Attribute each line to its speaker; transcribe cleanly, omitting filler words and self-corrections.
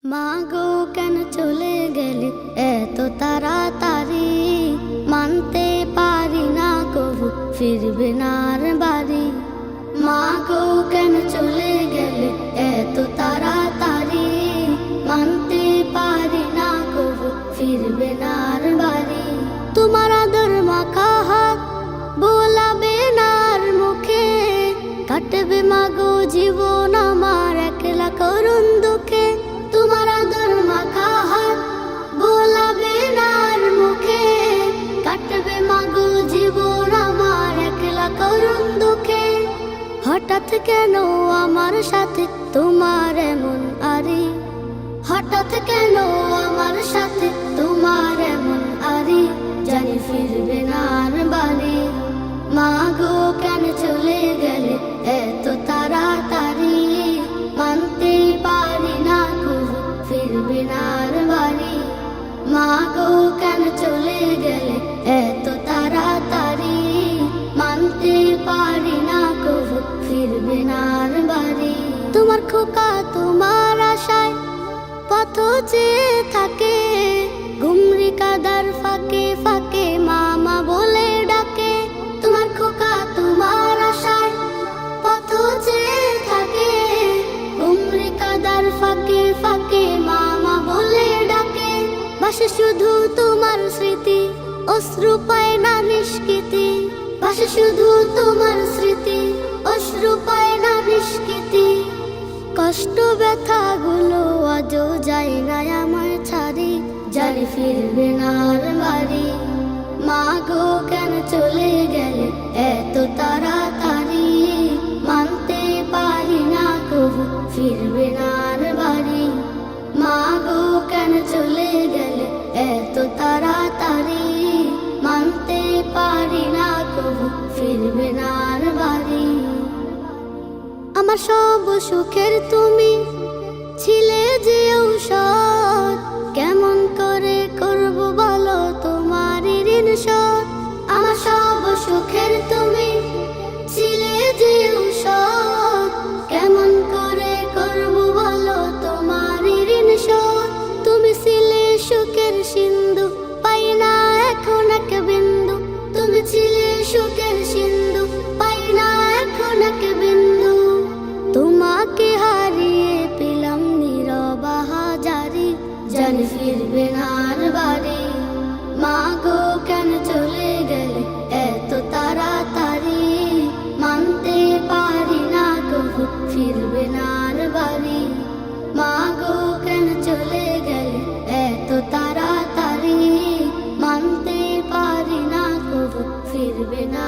Speaker 1: মাগো কেন চলে গেলে এত তাড়াতাড়ি, মানতে পারি না কবু ফিরবে না আর বাড়ি। মাগো কেন চলে গেলে এত তাড়াতাড়ি, মানতে পারি না কবু ফিরবে না আর বাড়ি। তোমার আদর মাখা হাত বোলাবে না আর মুখে, কাটবে মাগো জীবন আমার একলা করুণ দুঃখে। তোমার আদর মাখা হাত বোলাবে না আর মুখে, কাটবে মাগো জীবন আমার একলা করুণ দুঃখে। হঠাৎ কেন আমার সাথে তোমার এমন আরি, হঠাৎ কেন আমার সাথে তোমার এমন আরি, জানি ফিরবে না আর বাড়ি। মাগো কেন চলে গেলে এত তাড়াতাড়ি, মানতে পারি না কবু ফিরবে না আর বাড়ি। মাগো কেন চলে গেলে এত তাড়াতাড়ি, মানতে পারি না কবু ফিরবে না আর বাড়ি। তোমার খোকা তোমার আশায় পথ চেয়ে থাকে, ঘুমরি কাদার ফাঁকে ফাঁকে মামা বলে ডাকে। তোমার খোকা তোমার আশায় পথ চেয়ে থাকে, ঘুমরি কাদার ফাঁকে ফাঁকে মামা বলে ডাকে। বাসে শুধু তোমার স্মৃতি, অশ্রু পায় না নিষ্কৃতি। বাসে শুধু তোমার স্মৃতি, অশ্রু পায় না নিষ্কৃতি। কষ্ট ব্যথা গুলো আজও যায় না আমার ছাড়ি, জানি ফিরবে না আর বাড়ি। মাগো কেন চলে গেলে এত তাড়াতাড়ি, মানতে পারি না কবু ফিরবে না আর বাড়ি। মাগো কেন চলে গেলে এত তাড়াতাড়ি, মানতে পারি না কবু ফিরবে না আর বাড়ি। আমার সব সুখের তুমি ছিলে যে ঔষধ, কেমন করে করব বলো তোমার ঋণ শোধ। আমার সব সুখের তুমি ছিলে যে ঔষধ, কেমন করে করব বলো তোমার ঋণ শোধ। তুমি ছিলে সুখের সিন্ধু, পাই না এখন এক বিন্দু। তুমি ছিলে সুখের সিন্ধু, পাই না এখন এক বিন্দু। তোমাকে হারিয়ে পেলাম নীরব হাজারি, জানি ফিরবে না আর বাড়ি। মাগো কেন চলে গেলে এত তাড়াতাড়ি, মানতে পারি না কবু ফিরবে না আর বাড়ি। মাগো কেন চলে গেলে এত তাড়াতাড়ি, মানতে পারি না কবু ফিরবে না।